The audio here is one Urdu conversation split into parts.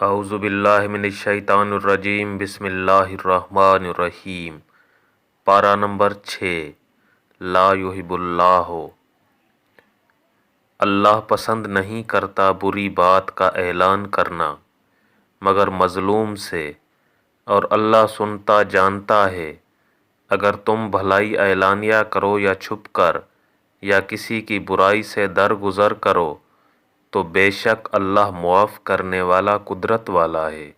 اعوذ باللہ من الشیطان الرجیم بسم اللہ الرحمن الرحیم۔ پارہ نمبر 6 لا یحب اللہ۔ اللہ پسند نہیں کرتا بری بات کا اعلان کرنا مگر مظلوم سے، اور اللہ سنتا جانتا ہے۔ اگر تم بھلائی اعلانیہ کرو یا چھپ کر یا کسی کی برائی سے درگزر کرو تو بے شک اللہ معاف کرنے والا قدرت والا ہے۔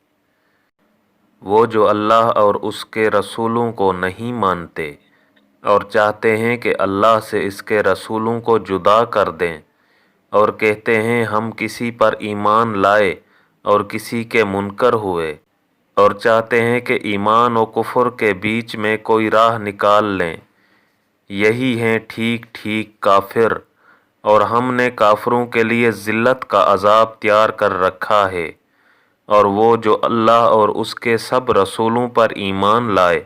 وہ جو اللہ اور اس کے رسولوں کو نہیں مانتے اور چاہتے ہیں کہ اللہ سے اس کے رسولوں کو جدا کر دیں، اور کہتے ہیں ہم کسی پر ایمان لائے اور کسی کے منکر ہوئے، اور چاہتے ہیں کہ ایمان و کفر کے بیچ میں کوئی راہ نکال لیں، یہی ہیں ٹھیک ٹھیک کافر، اور ہم نے کافروں کے لیے ذلت کا عذاب تیار کر رکھا ہے۔ اور وہ جو اللہ اور اس کے سب رسولوں پر ایمان لائے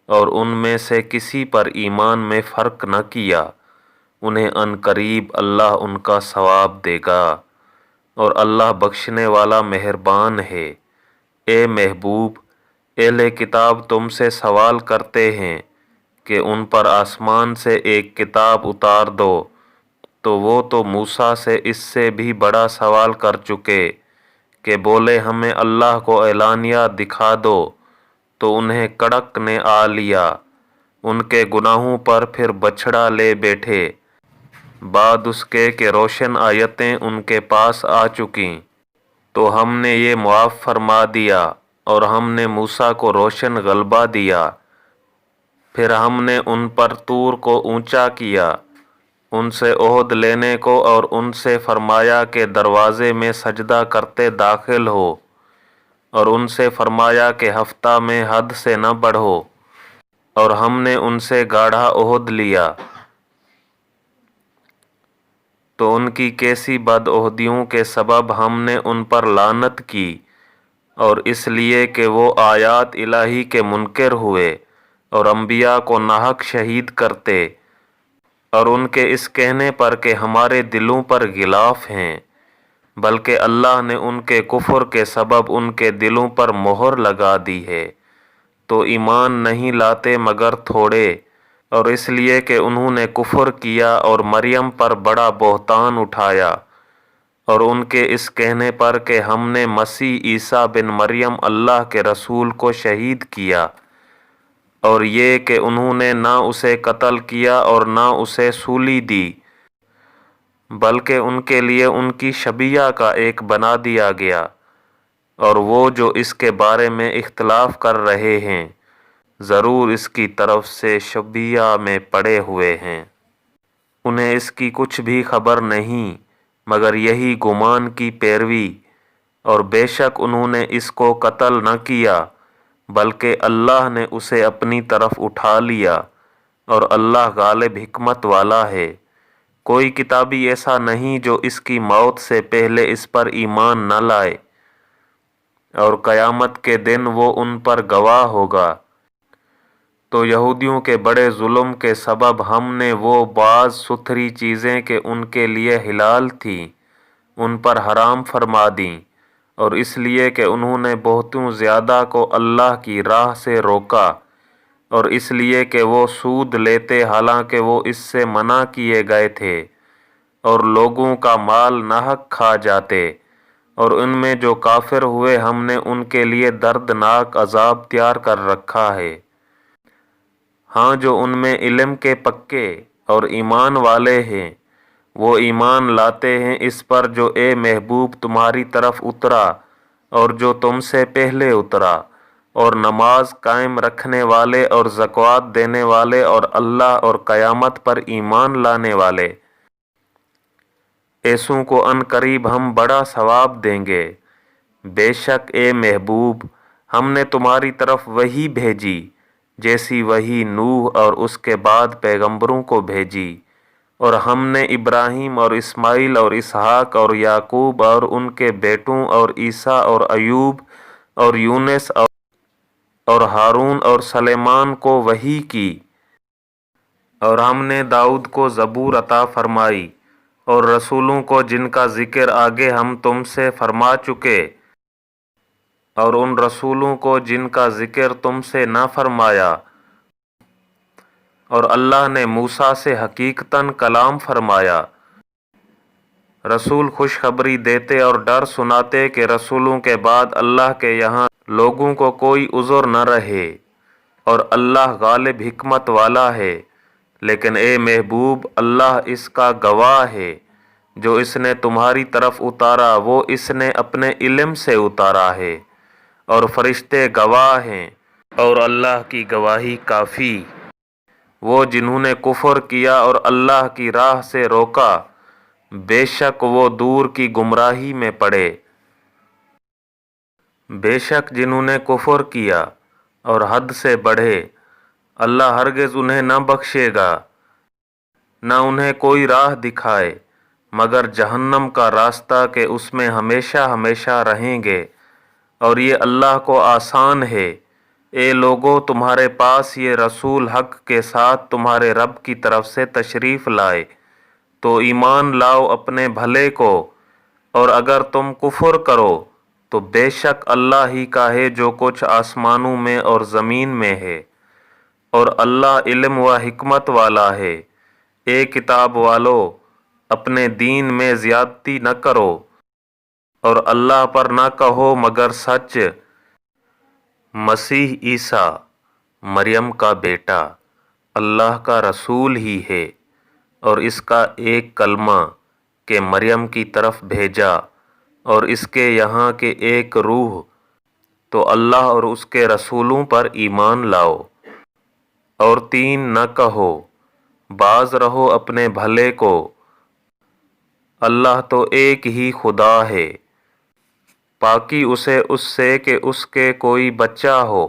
اور ان میں سے کسی پر ایمان میں فرق نہ کیا، انہیں عنقریب اللہ ان کا ثواب دے گا، اور اللہ بخشنے والا مہربان ہے۔ اے محبوب، اہل کتاب تم سے سوال کرتے ہیں کہ ان پر آسمان سے ایک کتاب اتار دو، تو وہ تو موسیٰ سے اس سے بھی بڑا سوال کر چکے کہ بولے ہمیں اللہ کو اعلانیہ دکھا دو، تو انہیں کڑک نے آ لیا، ان کے گناہوں پر پھر بچھڑا لے بیٹھے، بعد اس کے کہ روشن آیتیں ان کے پاس آ چکیں، تو ہم نے یہ معاف فرما دیا، اور ہم نے موسیٰ کو روشن غلبہ دیا۔ پھر ہم نے ان پر طور کو اونچا کیا، ان سے عہد لینے کو، اور ان سے فرمایا کہ دروازے میں سجدہ کرتے داخل ہو، اور ان سے فرمایا کہ ہفتہ میں حد سے نہ بڑھو، اور ہم نے ان سے گاڑھا عہد لیا۔ تو ان کی کیسی بدعہدیوں کے سبب ہم نے ان پر لعنت کی، اور اس لیے کہ وہ آیات الہی کے منکر ہوئے اور انبیاء کو ناحق شہید کرتے، اور ان کے اس کہنے پر کہ ہمارے دلوں پر غلاف ہیں، بلکہ اللہ نے ان کے کفر کے سبب ان کے دلوں پر مہر لگا دی ہے، تو ایمان نہیں لاتے مگر تھوڑے، اور اس لیے کہ انہوں نے کفر کیا اور مریم پر بڑا بہتان اٹھایا، اور ان کے اس کہنے پر کہ ہم نے مسیح عیسیٰ بن مریم اللہ کے رسول کو شہید کیا، اور یہ کہ انہوں نے نہ اسے قتل کیا اور نہ اسے سولی دی، بلکہ ان کے لیے ان کی شبیہ کا ایک بنا دیا گیا، اور وہ جو اس کے بارے میں اختلاف کر رہے ہیں ضرور اس کی طرف سے شبیہ میں پڑے ہوئے ہیں۔ انہیں اس کی کچھ بھی خبر نہیں مگر یہی گمان کی پیروی، اور بے شک انہوں نے اس کو قتل نہ کیا بلکہ اللہ نے اسے اپنی طرف اٹھا لیا، اور اللہ غالب حکمت والا ہے۔ کوئی کتابی ایسا نہیں جو اس کی موت سے پہلے اس پر ایمان نہ لائے، اور قیامت کے دن وہ ان پر گواہ ہوگا۔ تو یہودیوں کے بڑے ظلم کے سبب ہم نے وہ بعض ستھری چیزیں کہ ان کے لیے حلال تھیں ان پر حرام فرما دیں، اور اس لیے کہ انہوں نے بہتوں زیادہ کو اللہ کی راہ سے روکا، اور اس لیے کہ وہ سود لیتے حالانکہ وہ اس سے منع کیے گئے تھے، اور لوگوں کا مال ناحق کھا جاتے، اور ان میں جو کافر ہوئے ہم نے ان کے لیے دردناک عذاب تیار کر رکھا ہے۔ ہاں جو ان میں علم کے پکے اور ایمان والے ہیں، وہ ایمان لاتے ہیں اس پر جو اے محبوب تمہاری طرف اترا اور جو تم سے پہلے اترا، اور نماز قائم رکھنے والے اور زکوٰۃ دینے والے اور اللہ اور قیامت پر ایمان لانے والے، ایسوں کو عنقریب ہم بڑا ثواب دیں گے۔ بے شک اے محبوب ہم نے تمہاری طرف وحی بھیجی جیسی وحی نوح اور اس کے بعد پیغمبروں کو بھیجی، اور ہم نے ابراہیم اور اسماعیل اور اسحاق اور یعقوب اور ان کے بیٹوں اور عیسیٰ اور ایوب اور یونس اور ہارون اور سلیمان کو وحی کی، اور ہم نے داؤد کو زبور عطا فرمائی، اور رسولوں کو جن کا ذکر آگے ہم تم سے فرما چکے، اور ان رسولوں کو جن کا ذکر تم سے نہ فرمایا، اور اللہ نے موسیٰ سے حقیقتاً کلام فرمایا۔ رسول خوشخبری دیتے اور ڈر سناتے کہ رسولوں کے بعد اللہ کے یہاں لوگوں کو کوئی عذر نہ رہے، اور اللہ غالب حکمت والا ہے۔ لیکن اے محبوب، اللہ اس کا گواہ ہے، جو اس نے تمہاری طرف اتارا وہ اس نے اپنے علم سے اتارا ہے، اور فرشتے گواہ ہیں، اور اللہ کی گواہی کافی۔ وہ جنہوں نے کفر کیا اور اللہ کی راہ سے روکا، بے شک وہ دور کی گمراہی میں پڑے۔ بے شک جنہوں نے کفر کیا اور حد سے بڑھے، اللہ ہرگز انہیں نہ بخشے گا، نہ انہیں کوئی راہ دکھائے مگر جہنم کا راستہ کہ اس میں ہمیشہ ہمیشہ رہیں گے، اور یہ اللہ کو آسان ہے۔ اے لوگو، تمہارے پاس یہ رسول حق کے ساتھ تمہارے رب کی طرف سے تشریف لائے تو ایمان لاؤ اپنے بھلے کو، اور اگر تم کفر کرو تو بے شک اللہ ہی کا ہے جو کچھ آسمانوں میں اور زمین میں ہے، اور اللہ علم و حکمت والا ہے۔ اے کتاب والو، اپنے دین میں زیادتی نہ کرو، اور اللہ پر نہ کہو مگر سچ۔ مسیح عیسیٰ، مریم کا بیٹا، اللہ کا رسول ہی ہے، اور اس کا ایک کلمہ کہ مریم کی طرف بھیجا، اور اس کے یہاں کے ایک روح، تو اللہ اور اس کے رسولوں پر ایمان لاؤ، اور تین نہ کہو، باز رہو اپنے بھلے کو۔ اللہ تو ایک ہی خدا ہے، پاکی اسے اس سے کہ اس کے کوئی بچہ ہو،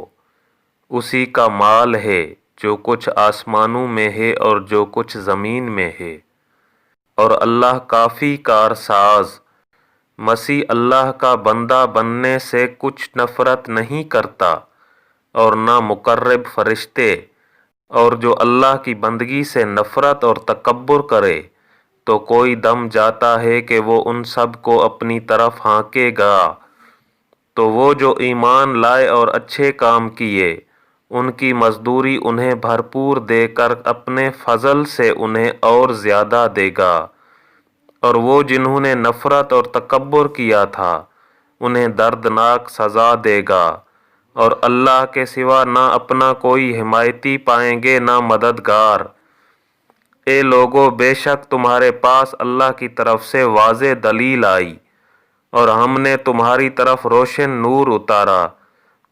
اسی کا مال ہے جو کچھ آسمانوں میں ہے اور جو کچھ زمین میں ہے، اور اللہ کافی کارساز۔ مسیح اللہ کا بندہ بننے سے کچھ نفرت نہیں کرتا، اور نہ مقرب فرشتے، اور جو اللہ کی بندگی سے نفرت اور تکبر کرے تو کوئی دم جاتا ہے کہ وہ ان سب کو اپنی طرف ہانکے گا۔ تو وہ جو ایمان لائے اور اچھے کام کیے، ان کی مزدوری انہیں بھرپور دے کر اپنے فضل سے انہیں اور زیادہ دے گا، اور وہ جنہوں نے نفرت اور تکبر کیا تھا انہیں دردناک سزا دے گا، اور اللہ کے سوا نہ اپنا کوئی حمایتی پائیں گے نہ مددگار۔ اے لوگو، بے شک تمہارے پاس اللہ کی طرف سے واضح دلیل آئی، اور ہم نے تمہاری طرف روشن نور اتارا،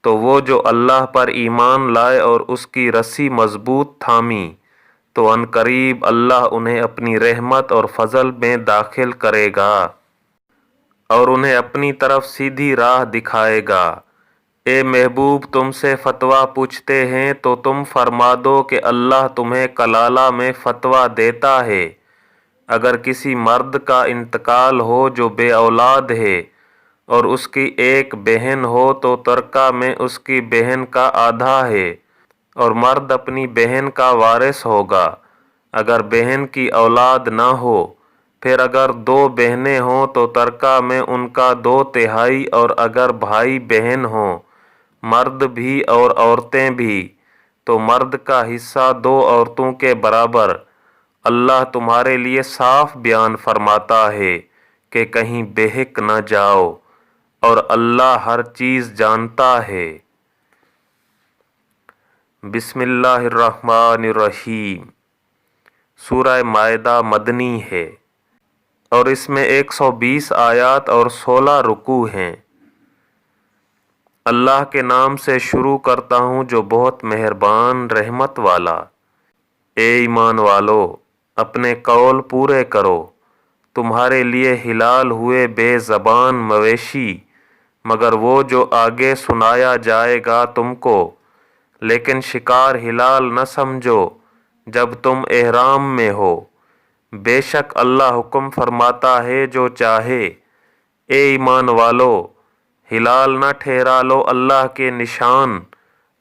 تو وہ جو اللہ پر ایمان لائے اور اس کی رسی مضبوط تھامی، تو عنقریب اللہ انہیں اپنی رحمت اور فضل میں داخل کرے گا، اور انہیں اپنی طرف سیدھی راہ دکھائے گا۔ اے محبوب، تم سے فتویٰ پوچھتے ہیں تو تم فرما دو کہ اللہ تمہیں کلالہ میں فتویٰ دیتا ہے۔ اگر کسی مرد کا انتقال ہو جو بے اولاد ہے، اور اس کی ایک بہن ہو تو ترکہ میں اس کی بہن کا آدھا ہے، اور مرد اپنی بہن کا وارث ہوگا اگر بہن کی اولاد نہ ہو۔ پھر اگر دو بہنیں ہوں تو ترکہ میں ان کا 2/3، اور اگر بھائی بہن ہوں، مرد بھی اور عورتیں بھی، تو مرد کا حصہ 2 عورتوں کے برابر۔ اللہ تمہارے لیے صاف بیان فرماتا ہے کہ کہیں بہک نہ جاؤ، اور اللہ ہر چیز جانتا ہے۔ بسم اللہ الرحمن الرحیم۔ سورہ مائدہ مدنی ہے، اور اس میں 120 آیات اور 16 رکوع ہیں۔ اللہ کے نام سے شروع کرتا ہوں جو بہت مہربان رحمت والا۔ اے ایمان والو، اپنے قول پورے کرو۔ تمہارے لیے حلال ہوئے بے زبان مویشی، مگر وہ جو آگے سنایا جائے گا تم کو، لیکن شکار حلال نہ سمجھو جب تم احرام میں ہو۔ بے شک اللہ حکم فرماتا ہے جو چاہے۔ اے ایمان والو، حلال نہ ٹھہرا لو اللہ کے نشان،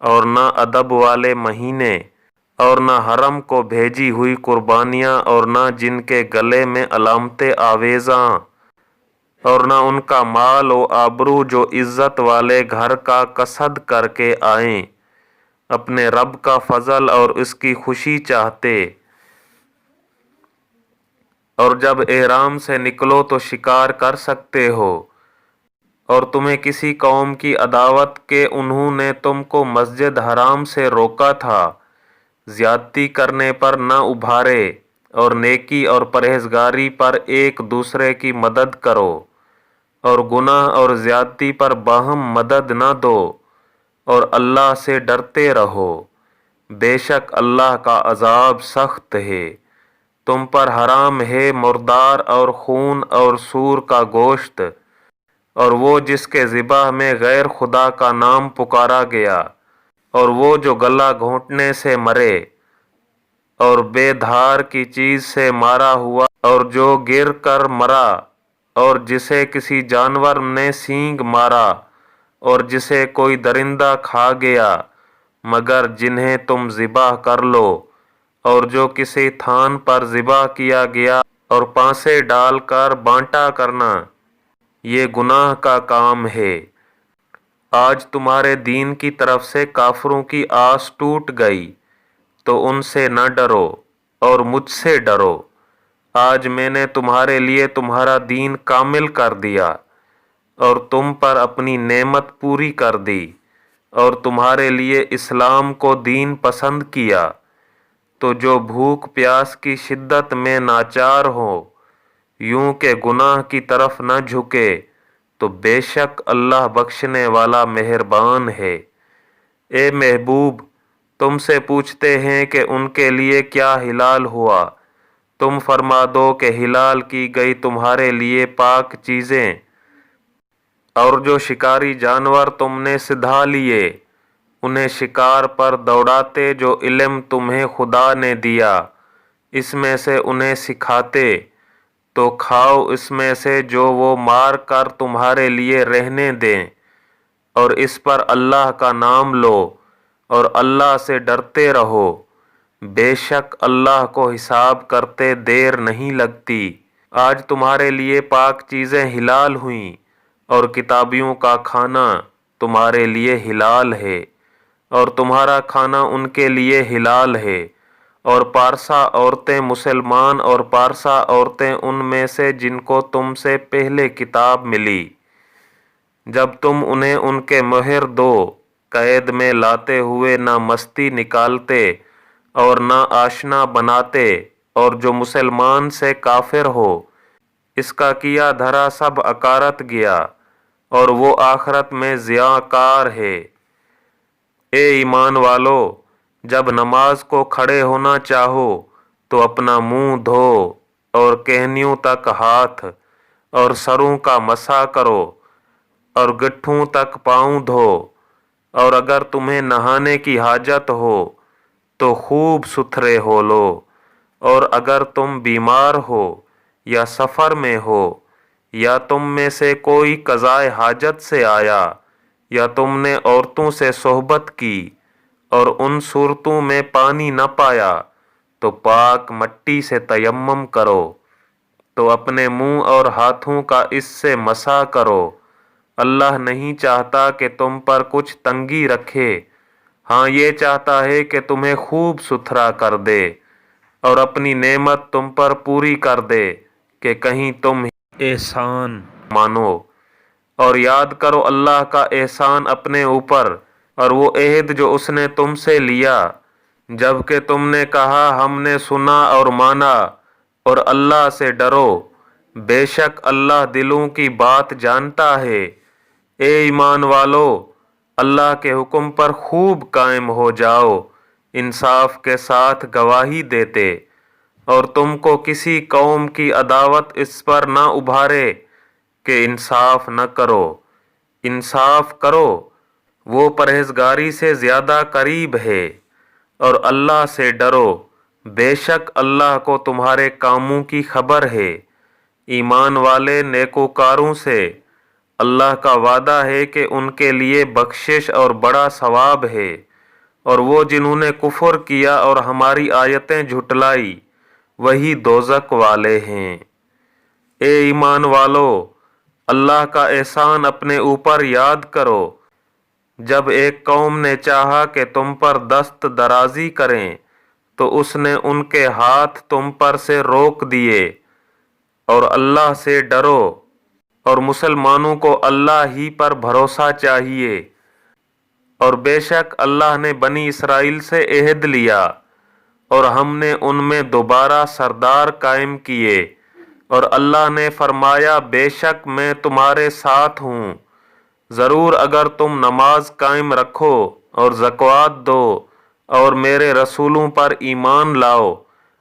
اور نہ ادب والے مہینے، اور نہ حرم کو بھیجی ہوئی قربانیاں، اور نہ جن کے گلے میں علامتیں آویزاں، اور نہ ان کا مال و آبرو جو عزت والے گھر کا قصد کر کے آئیں، اپنے رب کا فضل اور اس کی خوشی چاہتے۔ اور جب احرام سے نکلو تو شکار کر سکتے ہو، اور تمہیں کسی قوم کی عداوت کہ انہوں نے تم کو مسجد حرام سے روکا تھا، زیادتی کرنے پر نہ ابھارے، اور نیکی اور پرہیزگاری پر ایک دوسرے کی مدد کرو، اور گناہ اور زیادتی پر باہم مدد نہ دو، اور اللہ سے ڈرتے رہو، بے شک اللہ کا عذاب سخت ہے۔ تم پر حرام ہے مردار اور خون اور سور کا گوشت، اور وہ جس کے ذبح میں غیر خدا کا نام پکارا گیا، اور وہ جو گلا گھونٹنے سے مرے، اور بے دھار کی چیز سے مارا ہوا، اور جو گر کر مرا، اور جسے کسی جانور نے سینگ مارا، اور جسے کوئی درندہ کھا گیا، مگر جنہیں تم ذبح کر لو، اور جو کسی تھان پر ذبح کیا گیا، اور پانسے ڈال کر بانٹا کرنا، یہ گناہ کا کام ہے۔ آج تمہارے دین کی طرف سے کافروں کی آس ٹوٹ گئی، تو ان سے نہ ڈرو اور مجھ سے ڈرو۔ آج میں نے تمہارے لیے تمہارا دین کامل کر دیا، اور تم پر اپنی نعمت پوری کر دی، اور تمہارے لیے اسلام کو دین پسند کیا۔ تو جو بھوک پیاس کی شدت میں ناچار ہو، یوں کہ گناہ کی طرف نہ جھکے، تو بے شک اللہ بخشنے والا مہربان ہے۔ اے محبوب، تم سے پوچھتے ہیں کہ ان کے لیے کیا حلال ہوا، تم فرما دو کہ حلال کی گئی تمہارے لیے پاک چیزیں، اور جو شکاری جانور تم نے سدھا لیے، انہیں شکار پر دوڑاتے جو علم تمہیں خدا نے دیا، اس میں سے انہیں سکھاتے، تو کھاؤ اس میں سے جو وہ مار کر تمہارے لیے رہنے دیں، اور اس پر اللہ کا نام لو، اور اللہ سے ڈرتے رہو، بے شک اللہ کو حساب کرتے دیر نہیں لگتی۔ آج تمہارے لیے پاک چیزیں حلال ہوئیں، اور کتابیوں کا کھانا تمہارے لیے حلال ہے، اور تمہارا کھانا ان کے لیے حلال ہے، اور پارسا عورتیں مسلمان اور پارسا عورتیں ان میں سے جن کو تم سے پہلے کتاب ملی، جب تم انہیں ان کے مہر دو، قید میں لاتے ہوئے نہ مستی نکالتے اور نہ آشنا بناتے، اور جو مسلمان سے کافر ہو، اس کا کیا دھرا سب اکارت گیا، اور وہ آخرت میں ضیاع کار ہے۔ اے ایمان والو، جب نماز کو کھڑے ہونا چاہو تو اپنا منہ دھو، اور کہنیوں تک ہاتھ اور سروں کا مسح کرو، اور گٹھوں تک پاؤں دھو، اور اگر تمہیں نہانے کی حاجت ہو تو خوب ستھرے ہو لو، اور اگر تم بیمار ہو یا سفر میں ہو، یا تم میں سے کوئی قضائے حاجت سے آیا، یا تم نے عورتوں سے صحبت کی اور ان صورتوں میں پانی نہ پایا، تو پاک مٹی سے تیمم کرو، تو اپنے منہ اور ہاتھوں کا اس سے مسح کرو۔ اللہ نہیں چاہتا کہ تم پر کچھ تنگی رکھے، ہاں یہ چاہتا ہے کہ تمہیں خوب ستھرا کر دے، اور اپنی نعمت تم پر پوری کر دے کہ کہیں تم احسان مانو۔ اور یاد کرو اللہ کا احسان اپنے اوپر، اور وہ عہد جو اس نے تم سے لیا، جب کہ تم نے کہا ہم نے سنا اور مانا، اور اللہ سے ڈرو، بے شک اللہ دلوں کی بات جانتا ہے۔ اے ایمان والو، اللہ کے حکم پر خوب قائم ہو جاؤ، انصاف کے ساتھ گواہی دیتے، اور تم کو کسی قوم کی عداوت اس پر نہ ابھارے کہ انصاف نہ کرو۔ انصاف کرو، وہ پرہیزگاری سے زیادہ قریب ہے، اور اللہ سے ڈرو، بے شک اللہ کو تمہارے کاموں کی خبر ہے۔ ایمان والے نیکوکاروں سے اللہ کا وعدہ ہے کہ ان کے لیے بخشش اور بڑا ثواب ہے، اور وہ جنہوں نے کفر کیا اور ہماری آیتیں جھٹلائی، وہی دوزخ والے ہیں۔ اے ایمان والو، اللہ کا احسان اپنے اوپر یاد کرو جب ایک قوم نے چاہا کہ تم پر دست درازی کریں تو اس نے ان کے ہاتھ تم پر سے روک دیے، اور اللہ سے ڈرو اور مسلمانوں کو اللہ ہی پر بھروسہ چاہیے۔ اور بے شک اللہ نے بنی اسرائیل سے عہد لیا اور ہم نے ان میں دوبارہ سردار قائم کیے، اور اللہ نے فرمایا بے شک میں تمہارے ساتھ ہوں، ضرور اگر تم نماز قائم رکھو اور زکوٰۃ دو اور میرے رسولوں پر ایمان لاؤ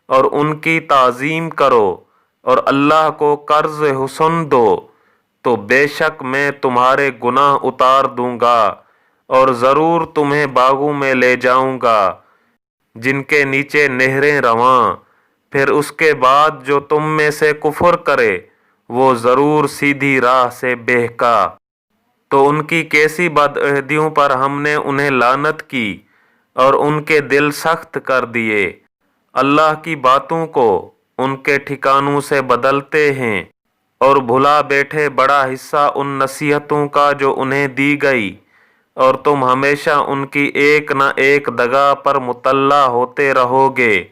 اور ان کی تعظیم کرو اور اللہ کو قرض حسن دو تو بے شک میں تمہارے گناہ اتار دوں گا اور ضرور تمہیں باغوں میں لے جاؤں گا جن کے نیچے نہریں رواں، پھر اس کے بعد جو تم میں سے کفر کرے وہ ضرور سیدھی راہ سے بہکا۔ تو ان کی کیسی بدعہدیوں پر ہم نے انہیں لعنت کی اور ان کے دل سخت کر دیے۔ اللہ کی باتوں کو ان کے ٹھکانوں سے بدلتے ہیں اور بھلا بیٹھے بڑا حصہ ان نصیحتوں کا جو انہیں دی گئی، اور تم ہمیشہ ان کی ایک نہ ایک دغا پر مطلع ہوتے رہو گے،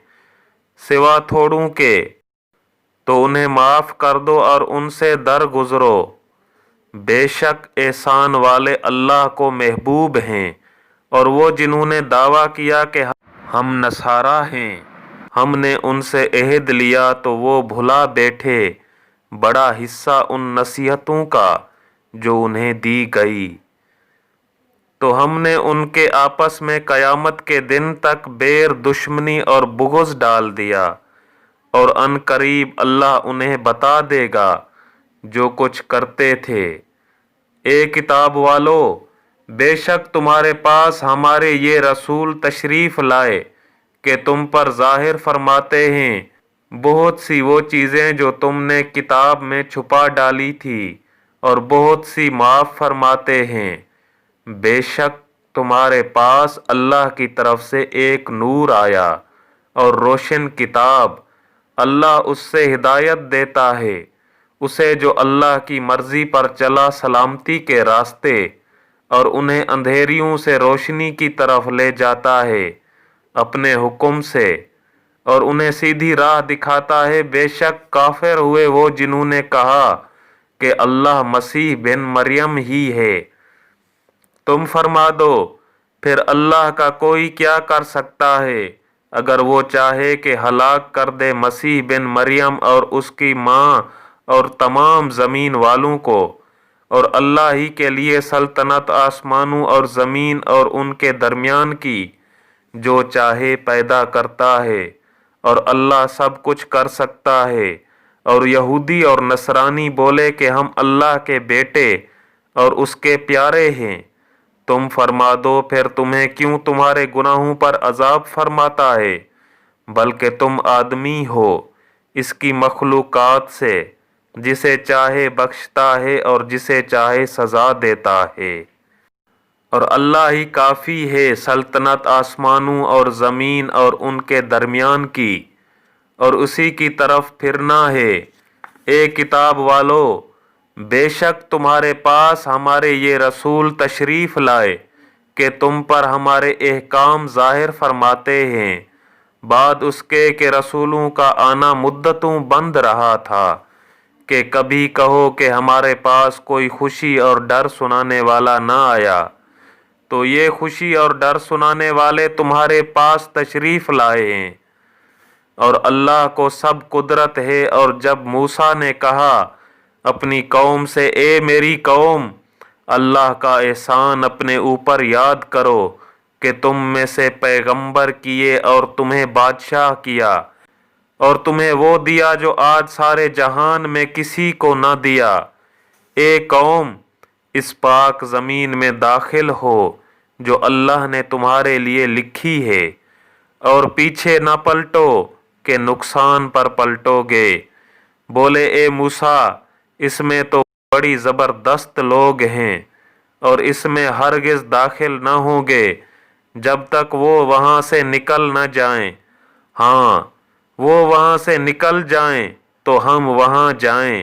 سوا تھوڑوں کے۔ تو انہیں معاف کر دو اور ان سے درگزرو، بے شک احسان والے اللہ کو محبوب ہیں۔ اور وہ جنہوں نے دعویٰ کیا کہ ہم نصارہ ہیں، ہم نے ان سے عہد لیا تو وہ بھلا بیٹھے بڑا حصہ ان نصیحتوں کا جو انہیں دی گئی۔ تو ہم نے ان کے آپس میں قیامت کے دن تک بیر دشمنی اور بغض ڈال دیا، اور ان قریب اللہ انہیں بتا دے گا جو کچھ کرتے تھے۔ اے کتاب والو، بے شک تمہارے پاس ہمارے یہ رسول تشریف لائے کہ تم پر ظاہر فرماتے ہیں بہت سی وہ چیزیں جو تم نے کتاب میں چھپا ڈالی تھی، اور بہت سی معاف فرماتے ہیں۔ بے شک تمہارے پاس اللہ کی طرف سے ایک نور آیا اور روشن کتاب، اللہ اس سے ہدایت دیتا ہے اسے جو اللہ کی مرضی پر چلا سلامتی کے راستے، اور انہیں اندھیریوں سے روشنی کی طرف لے جاتا ہے اپنے حکم سے، اور انہیں سیدھی راہ دکھاتا ہے۔ بے شک کافر ہوئے وہ جنہوں نے کہا کہ اللہ مسیح بن مریم ہی ہے۔ تم فرما دو پھر اللہ کا کوئی کیا کر سکتا ہے اگر وہ چاہے کہ ہلاک کر دے مسیح بن مریم اور اس کی ماں اور تمام زمین والوں کو، اور اللہ ہی کے لیے سلطنت آسمانوں اور زمین اور ان کے درمیان کی، جو چاہے پیدا کرتا ہے، اور اللہ سب کچھ کر سکتا ہے۔ اور یہودی اور نصرانی بولے کہ ہم اللہ کے بیٹے اور اس کے پیارے ہیں۔ تم فرما دو پھر تمہیں کیوں تمہارے گناہوں پر عذاب فرماتا ہے، بلکہ تم آدمی ہو اس کی مخلوقات سے، جسے چاہے بخشتا ہے اور جسے چاہے سزا دیتا ہے۔ اور اللہ ہی کافی ہے سلطنت آسمانوں اور زمین اور ان کے درمیان کی، اور اسی کی طرف پھرنا ہے۔ اے کتاب والو، بے شک تمہارے پاس ہمارے یہ رسول تشریف لائے کہ تم پر ہمارے احکام ظاہر فرماتے ہیں، بعد اس کے کہ رسولوں کا آنا مدتوں بند رہا تھا، کہ کبھی کہو کہ ہمارے پاس کوئی خوشی اور ڈر سنانے والا نہ آیا، تو یہ خوشی اور ڈر سنانے والے تمہارے پاس تشریف لائے ہیں۔ اور اللہ کو سب قدرت ہے۔ اور جب موسیٰ نے کہا اپنی قوم سے، اے میری قوم، اللہ کا احسان اپنے اوپر یاد کرو کہ تم میں سے پیغمبر کیے اور تمہیں بادشاہ کیا، اور تمہیں وہ دیا جو آج سارے جہان میں کسی کو نہ دیا۔ اے قوم، اس پاک زمین میں داخل ہو جو اللہ نے تمہارے لیے لکھی ہے، اور پیچھے نہ پلٹو کہ نقصان پر پلٹو گے۔ بولے اے موسیٰ، اس میں تو بڑی زبردست لوگ ہیں، اور اس میں ہرگز داخل نہ ہوں گے جب تک وہ وہاں سے نکل نہ جائیں۔ ہاں، وہ وہاں سے نکل جائیں تو ہم وہاں جائیں۔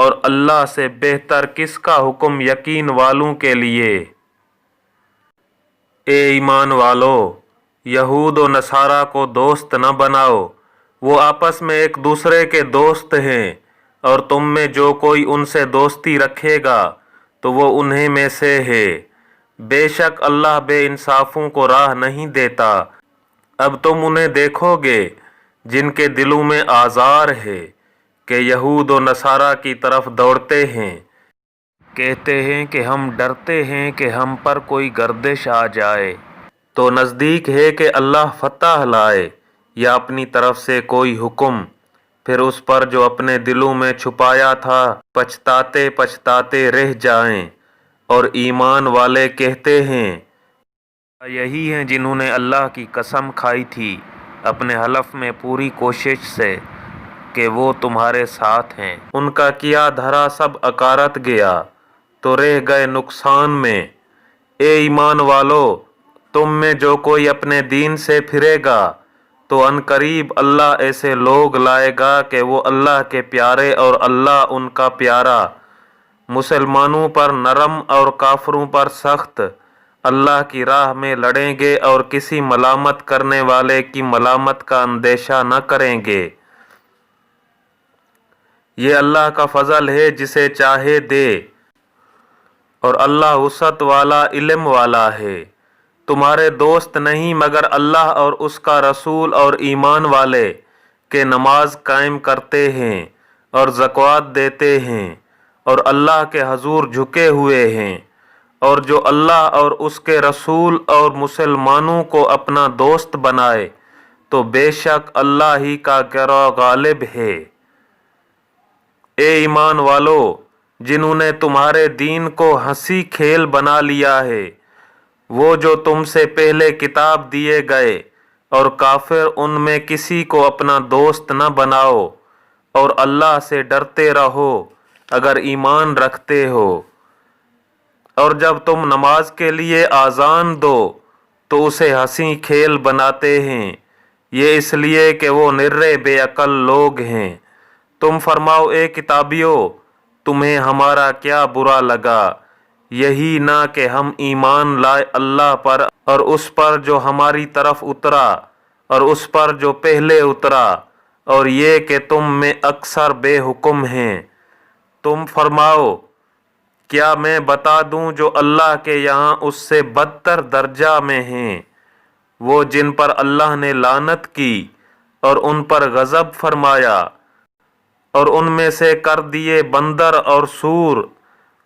اور اللہ سے بہتر کس کا حکم یقین والوں کے لیے۔ اے ایمان والو، یہود و نصارہ کو دوست نہ بناؤ، وہ آپس میں ایک دوسرے کے دوست ہیں، اور تم میں جو کوئی ان سے دوستی رکھے گا تو وہ انہیں میں سے ہے۔ بے شک اللہ بے انصافوں کو راہ نہیں دیتا۔ اب تم انہیں دیکھو گے جن کے دلوں میں آزار ہے کہ یہود و نصارہ کی طرف دوڑتے ہیں، کہتے ہیں کہ ہم ڈرتے ہیں کہ ہم پر کوئی گردش آ جائے، تو نزدیک ہے کہ اللہ فتح لائے یا اپنی طرف سے کوئی حکم، پھر اس پر جو اپنے دلوں میں چھپایا تھا پچھتاتے پچھتاتے رہ جائیں۔ اور ایمان والے کہتے ہیں، یہی ہیں جنہوں نے اللہ کی قسم کھائی تھی اپنے حلف میں پوری کوشش سے کہ وہ تمہارے ساتھ ہیں، ان کا کیا دھرا سب اکارت گیا تو رہ گئے نقصان میں۔ اے ایمان والو، تم میں جو کوئی اپنے دین سے پھرے گا تو عنقریب اللہ ایسے لوگ لائے گا کہ وہ اللہ کے پیارے اور اللہ ان کا پیارا، مسلمانوں پر نرم اور کافروں پر سخت، اللہ کی راہ میں لڑیں گے اور کسی ملامت کرنے والے کی ملامت کا اندیشہ نہ کریں گے۔ یہ اللہ کا فضل ہے جسے چاہے دے، اور اللہ وسعت والا علم والا ہے۔ تمہارے دوست نہیں مگر اللہ اور اس کا رسول اور ایمان والے کہ نماز قائم کرتے ہیں اور زکوٰۃ دیتے ہیں اور اللہ کے حضور جھکے ہوئے ہیں، اور جو اللہ اور اس کے رسول اور مسلمانوں کو اپنا دوست بنائے تو بے شک اللہ ہی کا گروہ غالب ہے۔ اے ایمان والو، جنہوں نے تمہارے دین کو ہنسی کھیل بنا لیا ہے، وہ جو تم سے پہلے کتاب دیے گئے، اور کافر ان میں کسی کو اپنا دوست نہ بناؤ، اور اللہ سے ڈرتے رہو اگر ایمان رکھتے ہو۔ اور جب تم نماز کے لیے آذان دو تو اسے ہنسی کھیل بناتے ہیں، یہ اس لیے کہ وہ نرے بے عقل لوگ ہیں۔ تم فرماؤ، اے کتابیو، تمہیں ہمارا کیا برا لگا، یہی نہ کہ ہم ایمان لائے اللہ پر اور اس پر جو ہماری طرف اترا اور اس پر جو پہلے اترا، اور یہ کہ تم میں اکثر بے حکم ہیں۔ تم فرماؤ، کیا میں بتا دوں جو اللہ کے یہاں اس سے بدتر درجہ میں ہیں، وہ جن پر اللہ نے لعنت کی اور ان پر غضب فرمایا، اور ان میں سے کر دیے بندر اور سور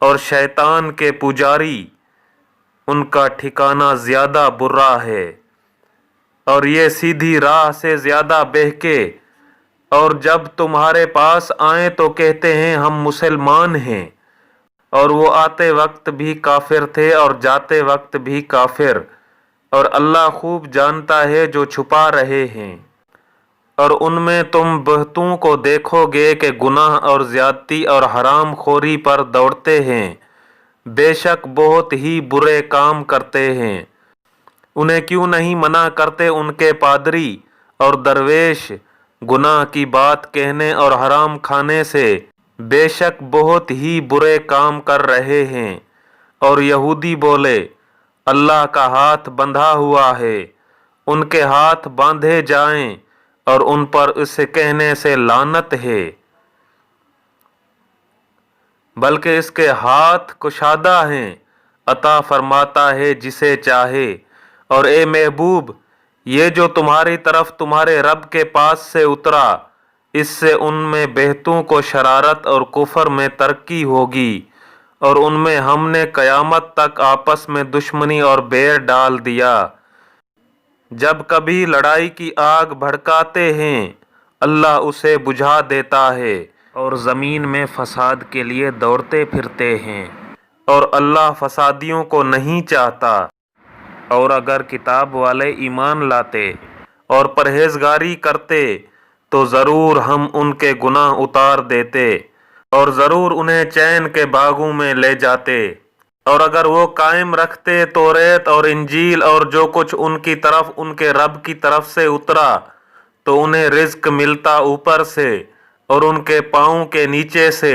اور شیطان کے پجاری، ان کا ٹھکانہ زیادہ برا ہے، اور یہ سیدھی راہ سے زیادہ بہکے، اور جب تمہارے پاس آئیں تو کہتے ہیں ہم مسلمان ہیں، اور وہ آتے وقت بھی کافر تھے اور جاتے وقت بھی کافر، اور اللہ خوب جانتا ہے جو چھپا رہے ہیں۔ اور ان میں تم بہتوں کو دیکھو گے کہ گناہ اور زیادتی اور حرام خوری پر دوڑتے ہیں، بے شک بہت ہی برے کام کرتے ہیں۔ انہیں کیوں نہیں منع کرتے ان کے پادری اور درویش گناہ کی بات کہنے اور حرام کھانے سے، بے شک بہت ہی برے کام کر رہے ہیں۔ اور یہودی بولے، اللہ کا ہاتھ بندھا ہوا ہے، ان کے ہاتھ باندھے جائیں اور ان پر اسے کہنے سے لعنت ہے، بلکہ اس کے ہاتھ کشادہ ہیں، عطا فرماتا ہے جسے چاہے۔ اور اے محبوب، یہ جو تمہاری طرف تمہارے رب کے پاس سے اترا، اس سے ان میں بہتوں کو شرارت اور کفر میں ترقی ہوگی، اور ان میں ہم نے قیامت تک آپس میں دشمنی اور بیر ڈال دیا۔ جب کبھی لڑائی کی آگ بھڑکاتے ہیں، اللہ اسے بجھا دیتا ہے، اور زمین میں فساد کے لیے دوڑتے پھرتے ہیں، اور اللہ فسادیوں کو نہیں چاہتا۔ اور اگر کتاب والے ایمان لاتے اور پرہیزگاری کرتے تو ضرور ہم ان کے گناہ اتار دیتے، اور ضرور انہیں چین کے باغوں میں لے جاتے۔ اور اگر وہ قائم رکھتے توریت اور انجیل اور جو کچھ ان کی طرف ان کے رب کی طرف سے اترا، تو انہیں رزق ملتا اوپر سے اور ان کے پاؤں کے نیچے سے،